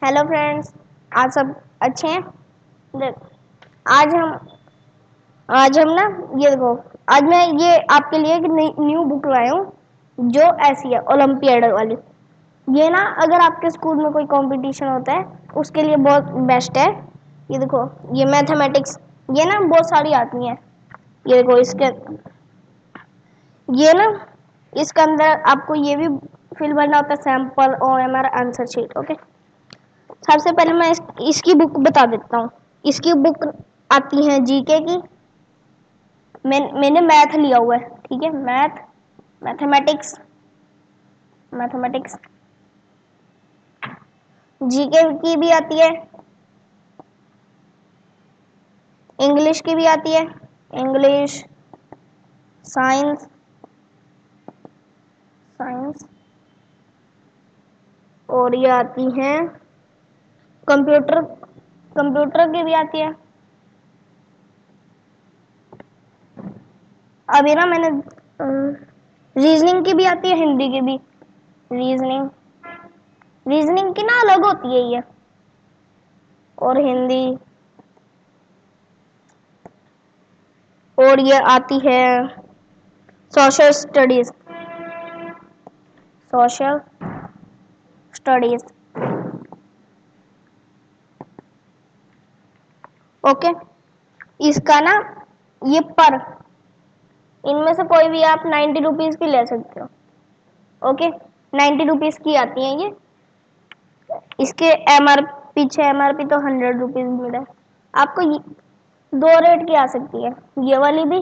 Hello friends. आज सब अच्छे हैं। देख, आज हम आज हम ना ये देखो, आज मैं ये आपके लिए एक न्यू बुक लाया हूँ जो ऐसी है ओलंपियाड वाली। ये ना अगर आपके स्कूल में कोई कंपटीशन होता है उसके लिए बहुत बेस्ट है। ये देखो, ये मैथमेटिक्स, ये ना बहुत सारी आती हैं। ये देखो, ये ना इसके अंदर आपको ये भी फिल भरना होता है, sample OMR answer sheet. Okay, सबसे पहले मैं इसकी बुक बता देता हूँ। इसकी बुक आती है जीके की। मैंने मैथ लिया हुआ है, ठीक है। मैथमेटिक्स मैथमेटिक्स जीके की भी आती है, इंग्लिश की भी आती है, इंग्लिश, साइंस साइंस और ये आती हैं कंप्यूटर कंप्यूटर की भी आती है। अभी ना मैंने रीजनिंग की भी आती है, हिंदी की भी। रीजनिंग रीजनिंग की ना अलग होती है ये, और हिंदी। और ये आती है social studies social studies. Okay, इसका ना ये पर इनमें से कोई भी आप 90 रुपीज की ले सकते हो। ओके, 90 रुपीज की आती है ये। इसके पीछे MRP तो 100 रुपीज मिल रहा है आपको। दो रेट की आ सकती है, ये वाली भी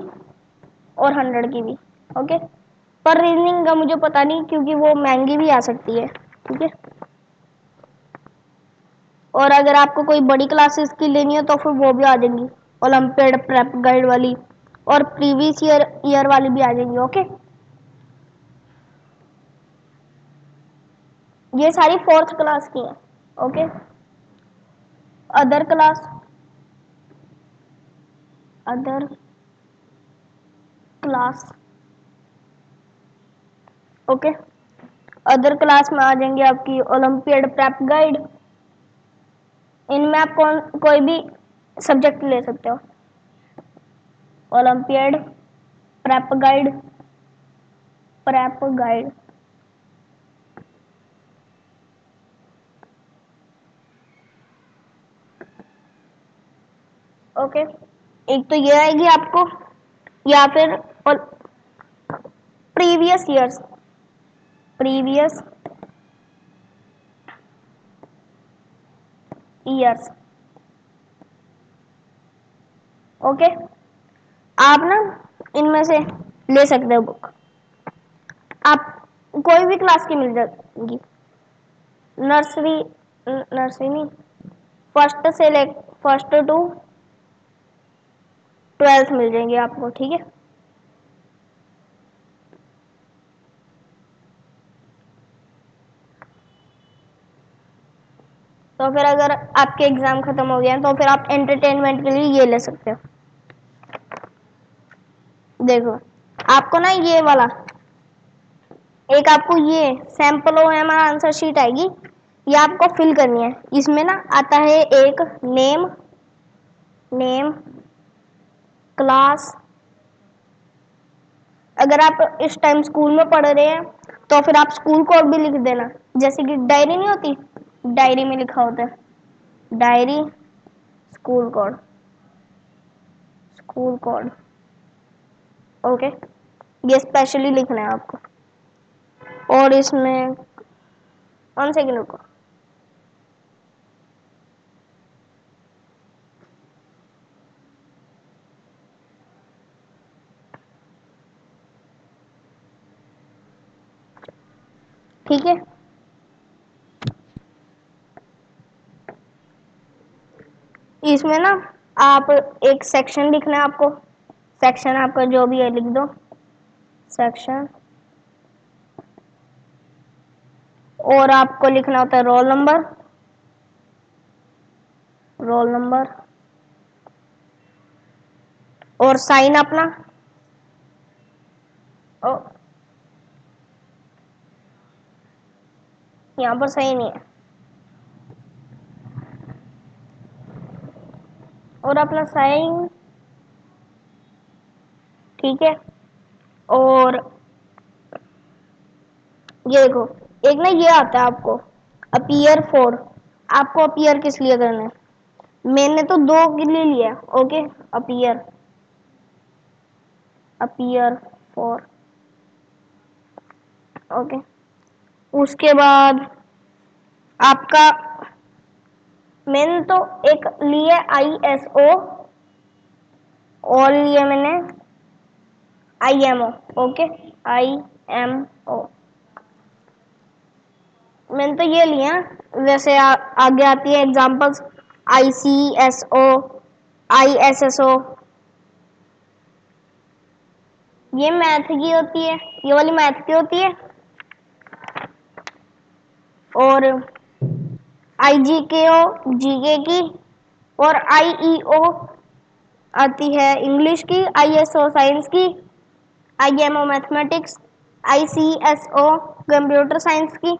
और 100 की भी। ओके, पर रीजनिंग का मुझे पता नहीं क्योंकि वो महंगी भी आ सकती है, ठीक है। और अगर आपको कोई बड़ी क्लासेस की लेनी है तो फिर वो भी आ जाएंगी, ओलंपियाड प्रेप गाइड वाली और प्रीवियस ईयर वाली भी आ जाएंगी। ओके, ये सारी 4th क्लास की है। Okay, other class other class okay, other class में आ जाएंगे आपकी ओलंपियाड प्रेप गाइड। इनमें आप कोई भी सब्जेक्ट ले सकते हो। Olympiad prep guide. ओके, एक तो ये आएगी आपको, या फिर previous years previous years. Okay, आप ना इनमें से ले सकते हो बुक। आप कोई भी क्लास की मिल जाएगी, नर्सरी नर्सरी नहीं, फर्स्ट टू 12th मिल जाएंगे आपको, ठीक है। तो फिर अगर आपके एग्जाम खत्म हो गए तो फिर आप एंटरटेनमेंट के लिए ये ले सकते हो। देखो, आपको ना ये वाला, एक आपको ये सैंपल OMR आंसर शीट आएगी, ये आपको फिल करनी है। इसमें ना आता है एक नेम क्लास। अगर आप इस टाइम स्कूल में पढ़ रहे हैं तो फिर आप स्कूल कोड भी लिख देना, जैसे कि डायरी नहीं होती, डायरी में लिखा होता है diary school code school code. Okay, ये स्पेशली लिखना है आपको। और इसमें 1 सेकंड रुको। ठीक है, इसमें ना आप एक सेक्शन लिखना है आपको। सेक्शन आपका जो भी है लिख दो, सेक्शन। और आपको लिखना होता है रोल नंबर और साइन अपना। ओ, यहाँ पर सही नहीं है, और अपना साइन, ठीक है। और ये देखो, एक ना ये आता है आपको अपीयर फॉर, आपको अपीयर किस लिए करना है? मैंने तो दो के लिए लिया, okay. Appear, appear for, okay. उसके बाद आपका, मैंने तो एक लिए ISO, और लिए मैंने IMO, ओके। IMO मैंने तो ये लिया। जैसे आगे आती है एग्जांपल्स, ICSO, ISSO, ये मैथ की होती है, ये वाली मैथ की होती है। और IGKO जीके की, और IEO आती है इंग्लिश की, ISO साइंस की, IMO mathematics, ICSO computer science की,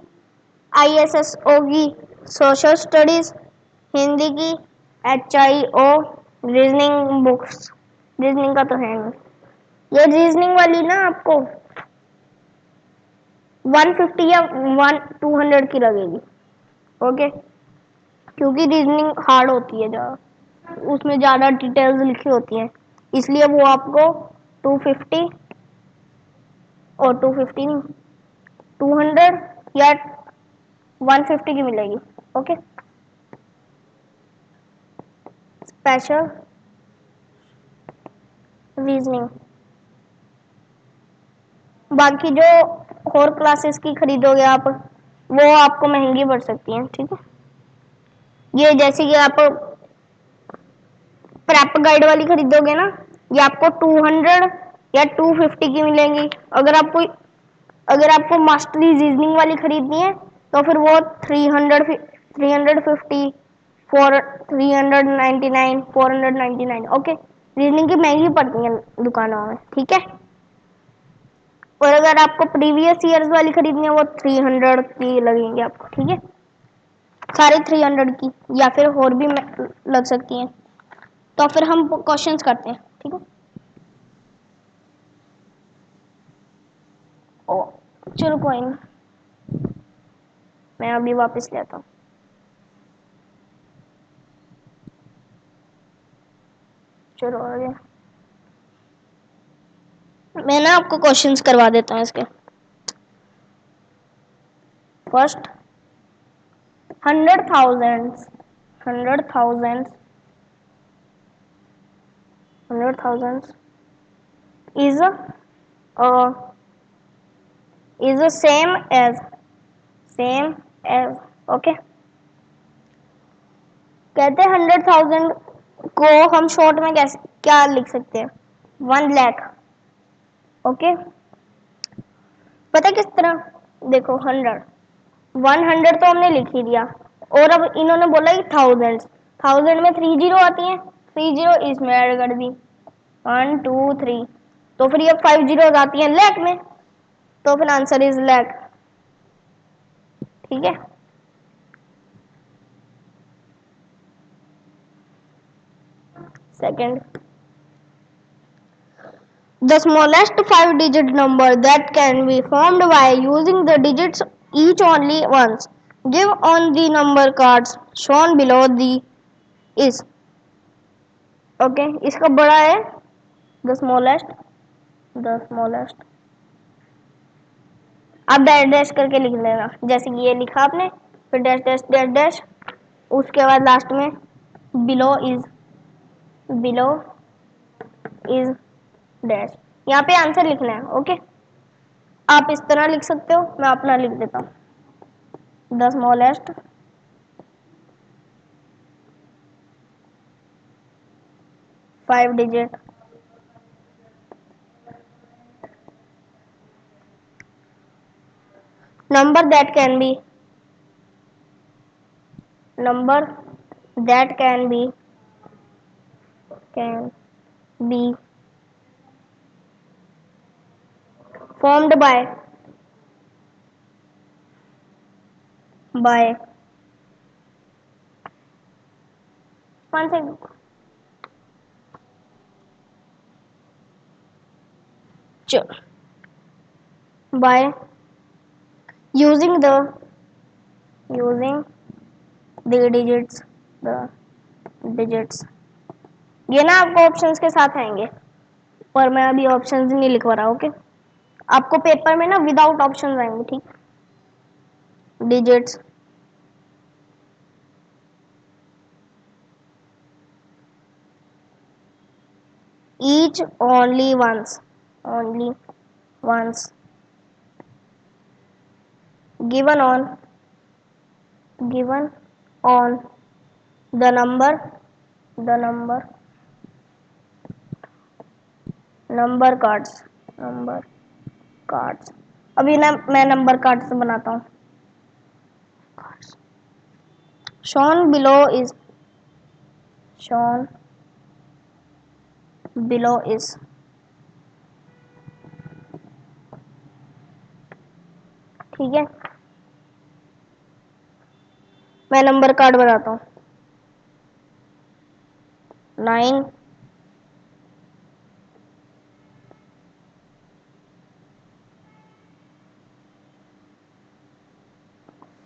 ISSO की सोशल स्टडीज हिंदी की, HIO रीजनिंग बुक्स, रीजनिंग का तो है नहीं। ये रीजनिंग वाली ना आपको 150 या 200 की लगेगी, ओके। क्योंकि रीजनिंग हार्ड होती है ज्यादा, उसमें ज्यादा डिटेल्स लिखी होती हैं, इसलिए वो आपको 250, और 250 नहीं, 200 या 150 की मिलेगी, ओके। स्पेशल रीजनिंग, बाकी जो और क्लासेस की खरीदोगे आप, वो आपको महंगी पड़ सकती हैं, ठीक है। ये जैसे कि आप प्रेप गाइड वाली खरीदोगे ना, ये आपको 200 या 250 की मिलेंगी। अगर आपको मास्टरी रीजनिंग वाली खरीदनी है तो फिर वो 300, 350, 399, 499, ओके। रीजनिंग की महंगी पड़ती है दुकानों में, ठीक है। और अगर आपको प्रीवियस ईयर्स वाली खरीदनी है, वो 300 की लगेंगी आपको, ठीक है। सारे 300 की, या फिर और भी लग सकती हैं। तो फिर हम क्वेश्चंस करते हैं, ठीक है। ओ चलो कोई नहीं, मैं अभी वापस लेता हूँ। चलो आ गया। मैं ना आपको क्वेश्चंस करवा देता हूँ इसके। First, 100,000, 100,000, 100,000 is uh, is the same as, okay. कहते हैं 100,000 को हम शॉर्ट में कैसे क्या लिख सकते हैं? 1 लाख, ओके। पता किस तरह? देखो 100 तो हमने लिख ही दिया, और अब इन्होंने बोला कि थाउजेंड, थाउजेंड में 3 जीरो आती है, 3 जीरो इसमें ऐड कर दी, 1 2 3, तो फिर ये 5 जीरो आती है लैख में, तो फिर आंसर इज लैख, ठीक है। Second, the smallest 5-digit number that can be formed by using the digits each only once, give on the number cards shown below the is, okay. इसका बड़ा है द स्मॉलेस्ट, द स्मॉलेस्ट, आप dash dash करके लिख लेना, जैसे कि ये लिखा आपने, फिर डैश डैश डैश डैश, उसके बाद लास्ट में below is, below is dash, यहाँ पे आंसर लिखना है, ओके। आप इस तरह लिख सकते हो, मैं अपना लिख देता हूँ। The smallest 5-digit number that can be, number that can be formed by 1 second, by using the digits, the digits। ये ना आपको ऑप्शंस के साथ आएंगे, पर मैं अभी ऑप्शंस नहीं लिखवा रहा। ओके, आपको पेपर में ना विदाउट ऑप्शंस आएंगे, ठीक। Digits, each only once given on the number cards. अभी ना मैं नंबर कार्ड से बनाता हूँ। shown below is ठीक है, मैं नंबर कार्ड बनाता हूँ। 9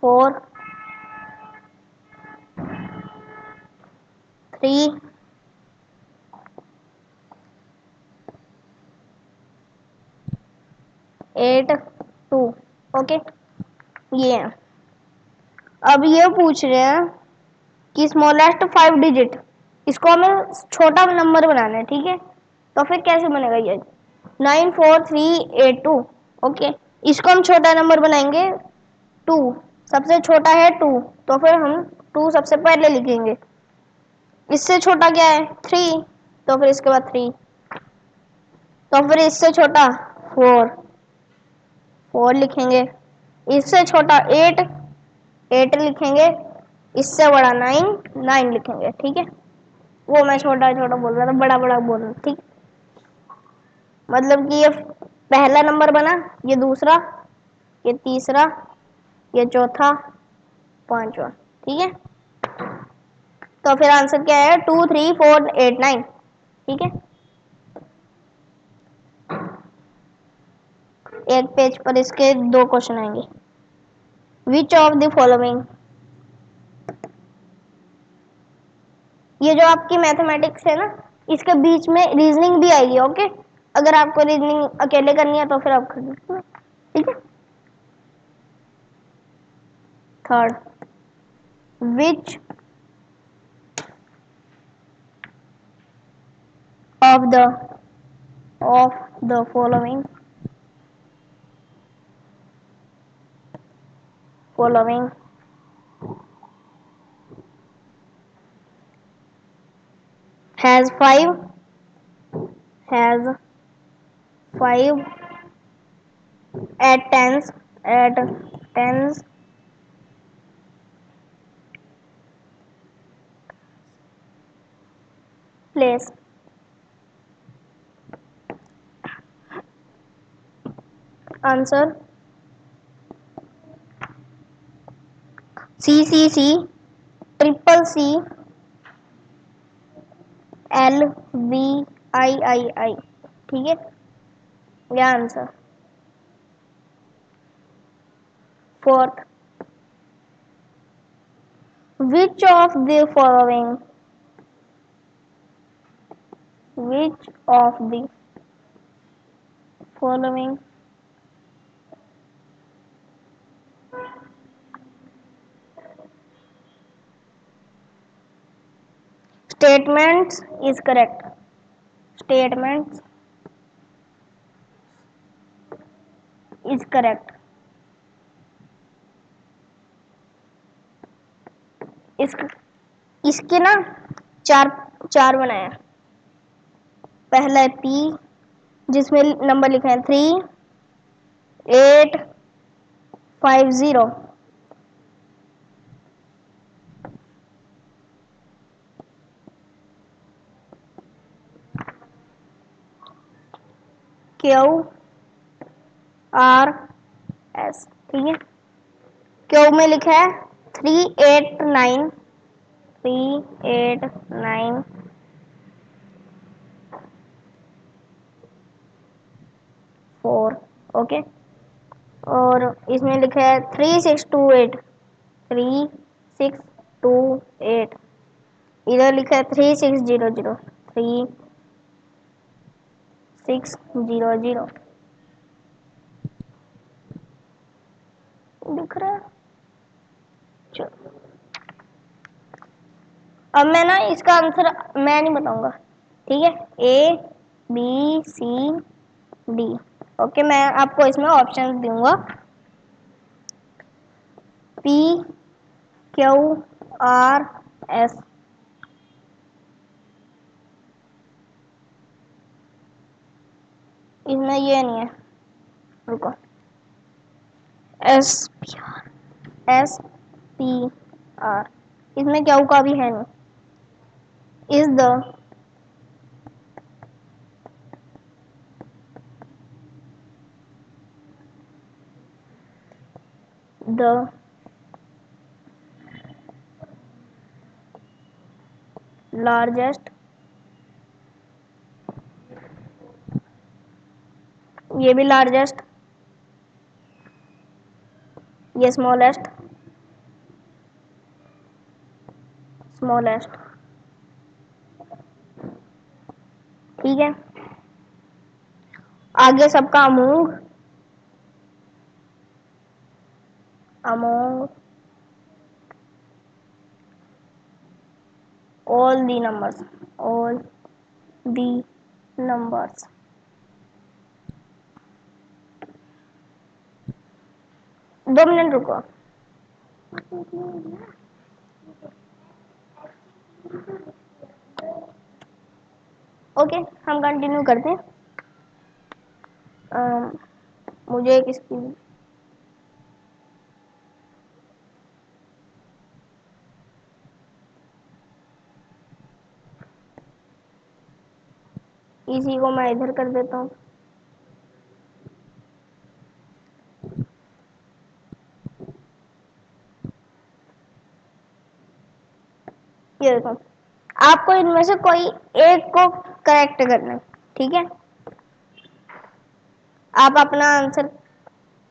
4 3 8 2। ओके, ये है। अब ये पूछ रहे हैं कि स्मॉलेस्ट 5 डिजिट, इसको हमें छोटा नंबर बनाना है, ठीक है। तो फिर कैसे बनेगा ये? 94382। ओके, इसको हम छोटा नंबर बनाएंगे 2, सबसे छोटा है 2, तो फिर हम 2 सबसे पहले लिखेंगे। इससे छोटा क्या है? 3, तो फिर इसके बाद 3, तो फिर इससे छोटा 4 लिखेंगे। इससे छोटा 8 लिखेंगे। इससे बड़ा 9 लिखेंगे, ठीक है। वो मैं छोटा छोटा बोल रहा था, बड़ा बड़ा बोल रहा था, ठीक। मतलब कि ये पहला नंबर बना, ये दूसरा, ये तीसरा, ये चौथा, पांचवा, ठीक है। तो फिर आंसर क्या है? 2 3 4 8 9, ठीक है। एक पेज पर इसके 2 क्वेश्चन आएंगे। विच ऑफ द फॉलोइंग, ये जो आपकी मैथमेटिक्स है ना, इसके बीच में रीजनिंग भी आएगी। ओके, अगर आपको रीजनिंग अकेले करनी है तो फिर आप कर सकते, ठीक है। Third, which of the following has 5 at tens place। Answer CCC, triple C, LVIII, ठीक है, ये answer. Fourth, which of the following statements is correct? Statements is correct। इस इसके ना चार चार बनाया। पहला है P, जिसमें नंबर लिखा है 3850। QRS, ठीक है। क्यू में लिखा है 389 389। 4। ओके, और इसमें लिखा है 3628, 3628। इधर लिखा है 3600, 3600। दिख रहा है? चलो, अब मैं ना इसका आंसर मैं नहीं बताऊंगा, ठीक है? A B C D. Okay, मैं आपको इसमें ऑप्शन दूंगा, पी क्यू आर एस। इसमें ये नहीं है, रुको, S P R, S P R, इसमें क्यू का भी है नहीं। इज द लार्जेस्ट, ये भी लार्जेस्ट, ये स्मॉलेस्ट, स्मॉलेस्ट, ठीक है? आगे सबका among, among all the numbers, all the numbers. 2 minute रुको। ओके, हम कंटिन्यू करते हैं। मुझे एक इसकी इसी को मैं इधर कर देता हूँ। ये देखो, आपको इनमें से कोई एक को करेक्ट करना है, ठीक है? आप अपना आंसर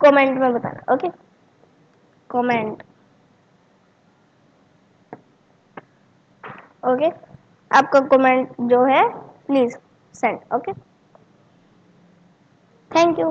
कमेंट में बताना। Okay, comment. ओके, आपका कमेंट जो है please send. Okay, thank you.